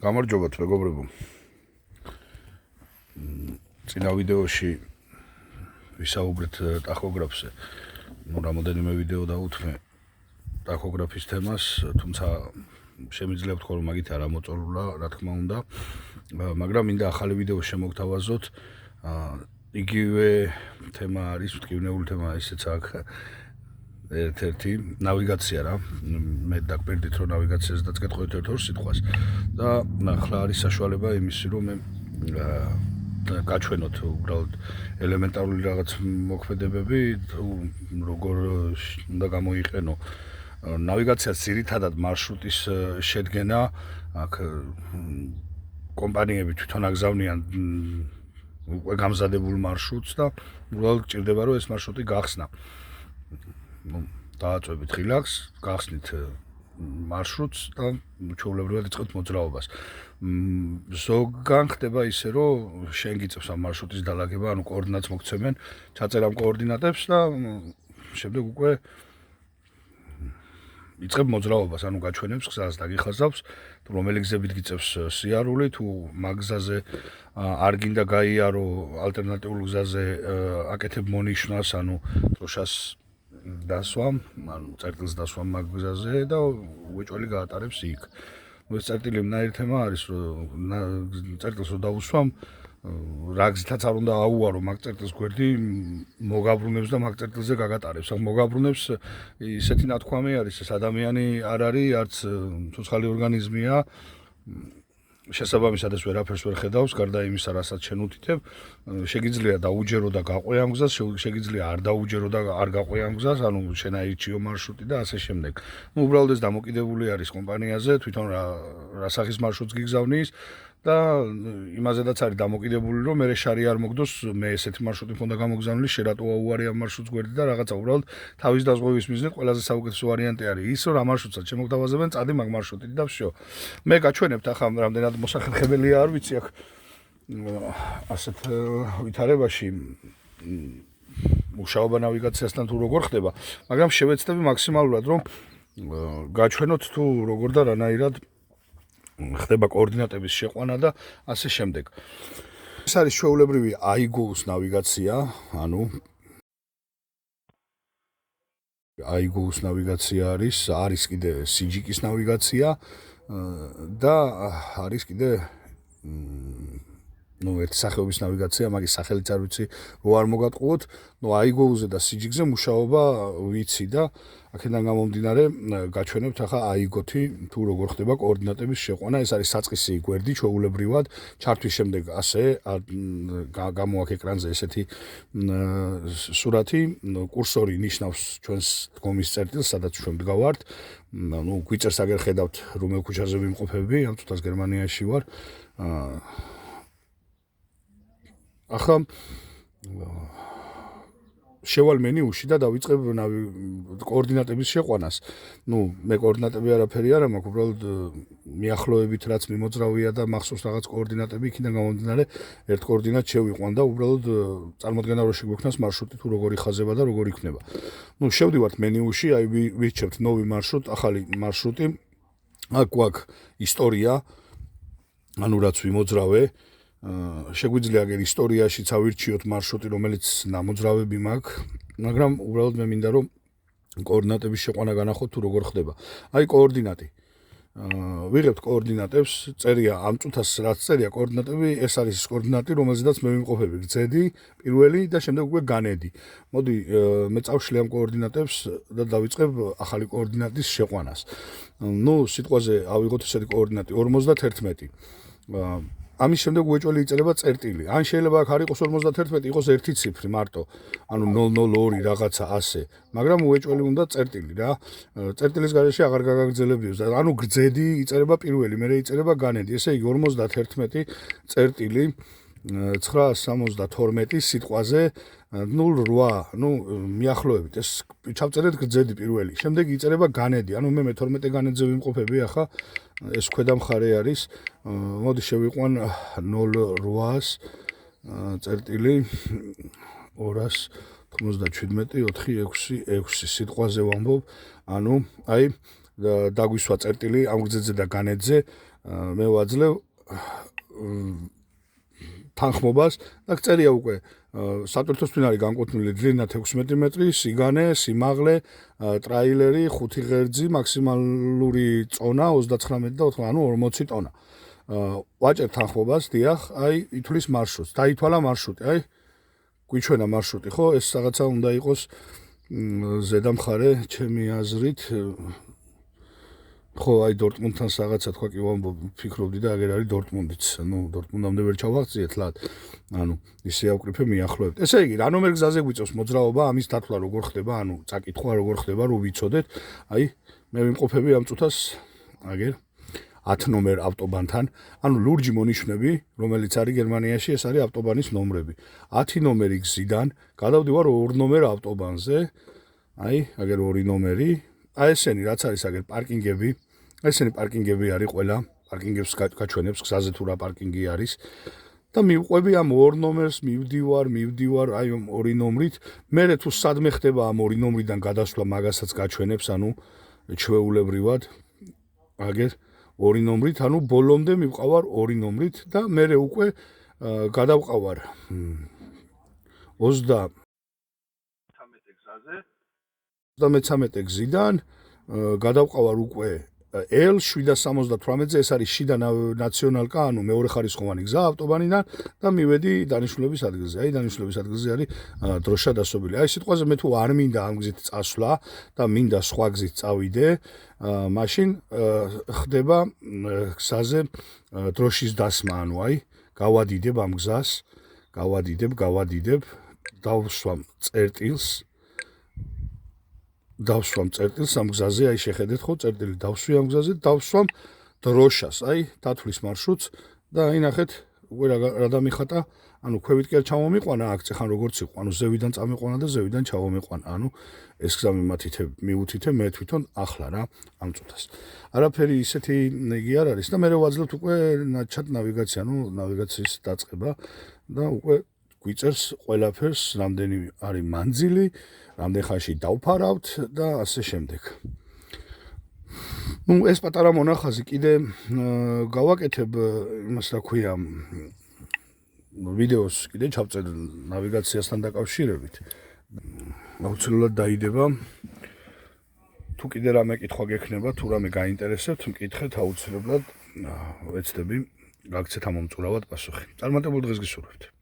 გამარჯობათ მეგობრებო. წინა ვიდეოში ვისაუბრეთ ტახოგრაფზე. რამოდენიმე ვიდეო დავუთმე ტახოგრაფის თემას, თუმცა შემიძლია ვთქვა, რომ მაგით არ ამოწორულა, რა თქმა უნდა. მაგრამ მინდა ახალი ვიდეო შემოგთავაზოთ. იგივე თემა არის, მტკივნეული თემა ისეც აქ. ერთ-ერთი ნავიგაცია რა. მე დაგპირდით, რომ ნავიგაციას დაწკეთყოთ ერთ-ორ სიტყვას და ახლა არის საშუალება იმისი, რომ მე გაჩვენოთ უბრალოდ ელემენტარული რაღაც მოქმედებები, როგორ უნდა გამოიყენო ნავიგაციას ძირითადად მარშრუტის შედგენა, აქ კომპანიები თვითონ აგზავნიან უკვე გამზადებულ მარშრუტს და უბრალოდ ჭირდება, რომ ეს მარშრუტი გახსნა. დააწვევით ხილაკს, გახსნით მარშრუტს და ჩვეულებრივად იწყებთ მოძრაობას. ზოგან ხდება ისე, რომ შენ გიწევს ამ მარშრუტის დალაგება, ანუ კოორდინატს მოგცემენ, ჩაწერამ კოორდინატებს და შემდეგ უკვე იწყებ მოძრაობას, ანუ გაჩვენებს გზას და გიხაზავს, თუ რომელი გზებით გიწევს სიარული, თუ მაგ გზაზე არ გინდა გაიარო ალტერნატიულ გზაზე აკეთებ მონიშნას, ანუ დროშას დასვამ, ანუ წერტილს დასვამ მაგ გზაზე და უეჭველი გაატარებს იქ. ეს წერტილი მნაირი თემა არის, რომ წერტილს რო დავუსვამ, რა გზითაც არ უნდა აუარო მაგ წერტილს გვერდი მოგაბრუნებს და მაგ წერტილზე გაგატარებს. აქ მოგაბრუნებს ისეთი ნათქვამი არის, ეს ადამიანი არ არის, არც ცოცხალი ორგანიზმია. შესაბამისად ეს ვერაფერს ვერ ხედავს, გარდა იმისა, რასაც შენ უთითებ, შეგიძლია დაუჯერო და გაყვე ამ გზას, შეგიძლია არ დაუჯერო და არ გაყვე ამ გზას, ანუ შენ აირჩიო მარშრუტი და ასე შემდეგ. უბრალოდ ეს დამოკიდებული არის კომპანიაზე, თვითონ რა სახის მარშრუტს გიგზავნის და იმაზედაც არის დამოკიდებული, რომ მე შარი არ მოგდოს, მე ესეთი მარშრუტი მქონდა გამოგზავნილი, შე რატო აუარი ამ მარშრუტს გვერდი და რაღაცა უბრალოდ თავის დაზღვევის მიზნით ყველაზე საუკეთესო ვარიანტი არის ის, რომ რა მარშრუტსაც შემოგთავაზებენ, წადი მაგ მარშრუტით და ვсё. მე გაჩვენებთ ახლა რამდენად მოსახერხებელია, არ ვიცი აქ ასეთ ვითარებაში მუშაობა ნავიგაციასთან თუ როგორ ხდება, მაგრამ შევეცდები მაქსიმალურად, რომ გაჩვენოთ თუ როგორ და რანაირად ხდება კოორდინატების შეყვანა და ასე შემდეგ. ეს არის ჩვეულებრივი AIGO-ს ნავიგაცია, ანუ AIGO-ს ნავიგაცია არის კიდე CIGIC-ის ნავიგაცია და არის კიდე ერთი სახეობის ნავიგაცია, მაგის სახელიც არ ვიცი, რო არ მოგატყუოთ, AIGO-ზე და CIGIC-ზე მუშაობა ვიცი და აქედან გამომდინარე გაჩვენებთ ახლა AIGO-თი თუ როგორ ხდება კოორდინატების შეყვანა. ეს არის საწყისი გვერდი ჩვეულებრივად, ჩართვის შემდეგ ასე გამოაქვს ეკრანზე ესეთი სურათი, კურსორი ნიშნავს ჩვენს დგომის წერტილს, სადაც ჩვენ ვდგავართ. გვიწერს აგერ ხედავთ, რომელ ქუჩაზე ვიმყოფები, ამ წუთას გერმანიაში ვარ. ახლა შევალ მენიუში და დავიწყებ კოორდინატების შეყვანას. მე კოორდინატები არაფერი არ მაქვს, უბრალოდ მიახლოებით რაც მიმოძრავია და მახსოვს რაღაც კოორდინატები, იქიდან გამომდინარე ერთ კოორდინატს შევიყვან და უბრალოდ წარმოდგენა რო შეგვექნას მარშრუტი თუ როგორ იხაზება და როგორ იქნება. შევდივართ მენიუში, აი ვირჩევთ ნოვი მარშრუტ, ახალი მარშრუტი. აქ გვაქვს ისტორია, ანუ რაც ვიმოძრავე. შეგვიძლია აგერ ისტორიაშიც ავირჩიოთ მარშრუტი, რომელიც ნამოძრავები მაქვს, მაგრამ უბრალოდ მე მინდა რომ კოორდინატების შეყვანა განახოთ თუ როგორ ხდება. აი კოორდინატი. ვიღებთ კოორდინატებს, წერია ამ წუთას რაც წერია კოორდინატები, ეს არის ის კოორდინატი, რომელზედაც მე ვიმყოფები, გრძედი, პირველი და შემდეგ უკვე განედი. მოდი მე წავშლი ამ კოორდინატებს და დავიწყებ ახალი კოორდინატის შეყვანას. სიტყვაზე ავიღოთ ესეთი კოორდინატი 51. ამის შემდეგ უეჭველი იწერება წერტილი. ან შეიძლება აქ არ იყოს 51, იყოს ერთი ციფრი მარტო, ანუ 002 რაღაცა ასე. მაგრამ უეჭველი უნდა წერტილი რა. წერტილის გარეშე აღარ გაგაგრძელებიოს. ანუ გრძედი იწერება პირველი, მერე იწერება განედი. ესე იგი 51 წერტილი 972 სიტყვაზე 08, მიახლოებით. ეს ჩავწერეთ გრძედი პირველი. შემდეგ იწერება განედი. ანუ მე 12 განედზე ვიმყოფები ახლა. ეს ქვედა მხარე არის. მოდი შევიყვან 08-ს წერტილი 297 466 სიტყვაზე ვამბობ. ანუ აი დაგვისვა წერტილი ამ გზებზე და განედზე მე ვაძლევ თანხმობას და წერია უკვე სატვირთოსთვის არის განკუთვნილი დლინა 16 მეტრი, სიგანე, სიმაღლე, ტრაილერი, 5 ღერძი, მაქსიმალური წონა 39 და 4, ანუ 40 ტონა. ვაჭერ თანხმობას, დიახ, აი ითვლის მარშრუტს. დაითვალა მარშრუტი, აი გვიჩვენა მარშრუტი, ხო? ეს რაღაცა უნდა იყოს ზედა მხარე, ჩემი აზრით, ხო, აი დორტმუნდთან რაღაცა თქვა კი ვფიქრობდი და აგერ არის დორტმუნდიც. ნუ დორტმუნდამდე ვერ ჩავაღწიეთ ლად. ანუ ისე ავკრიფე მიახლოებთ. ესე იგი, რა ნომერ გზაზე გვიწევს მოძრაობა, ამის დათვლა როგორ ხდება, ანუ წაკითხვა როგორ ხდება, რომ ვიცოდეთ. აი, მე ვიმყოფები ამ წუთას აგერ 10 ნომერ ავტობანთან, ანუ ლურჯი მონიშნები, რომელიც არის გერმანიაში, ეს არის ავტობანის ნომრები. 10 ნომერი გზიდან გადავდივარ 2 ნომერ ავტობანზე. აი, აგერ 2 ნომერი. აი ესენი რაც არის აგერ პარკინგები. ესენი პარკინგები არის ყველა, პარკინგებს გაჩვენებს გზაზე თუ რა პარკინგი არის. და მივყვები ამ 2 ნომერს, მივდივარ აი 2 ნომრით. მერე თუ სადმე ხდება ამ 2 ნომრიდან გადასვლა, მაგასაც გაჩვენებს, ანუ ჩვეულებრივად აგერ 2 ნომრით, ანუ ბოლომდე მივყავარ 2 ნომრით და მერე უკვე გადავყავარ 33 გზიდან გადავყავარ უკვე L778-ზე, ეს არის შიდა ნაციონალკა, ანუ მეორე ხარისხოვანი გზა ავტობანიდან და მივედი დანიშნულების ადგილზე. აი დანიშნულების ადგილზე არის დროშა დასობილი. აი სიტყვაზე მე თუ არ მინდა ამ გზით წასვლა და მინდა სხვა გზით წავიდე, მაშინ ხდება გზაზე დროშის დასმა, ანუ აი გავადიდებ ამ გზას, გავადიდებ, დავსვამ წერტილს ამ გზაზე, აი შეხედეთ ხო, წერტილი დავსვი ამ გზაზე, დავსვამ დროშას, აი დათვლის მარშრუტს და აი ნახეთ, უკვე რა დამიხატა, ანუ ქვევით კი არ ჩამომიყვანა აქცე ხან როგორც იყო, ანუ ზევიდან წამიყვანა და ზევიდან ჩამომიყვანა, ანუ ეს გზა მიუთითე მე თვითონ ახლა რა ამ წუთას. არაფერი ისეთი იგი არ არის და მე ვაძლევთ უკვე ჩატ ნავიგაცია, ანუ ნავიგაციის დაწყება და უკვე გვიწერს ყველაფერს, რამდენი არის მანძილი, რამდენ ხანში დავფარავთ და ასე შემდეგ. ნუ ეს პატარა მონახაზი კიდე გავაკეთებ იმას რა ქვია ვიდეოს კიდე ჩავწერ ნავიგაციასთან დაკავშირებით. აუცილებლად დაიდება. თუ კიდე რამე კითხვა გექნება, თუ რამე გაინტერესებთ, მკითხეთ აუცილებლად ვეცდები გაგცეთ ამომწურავად პასუხი. წარმატებულ დღეს გისურვებთ.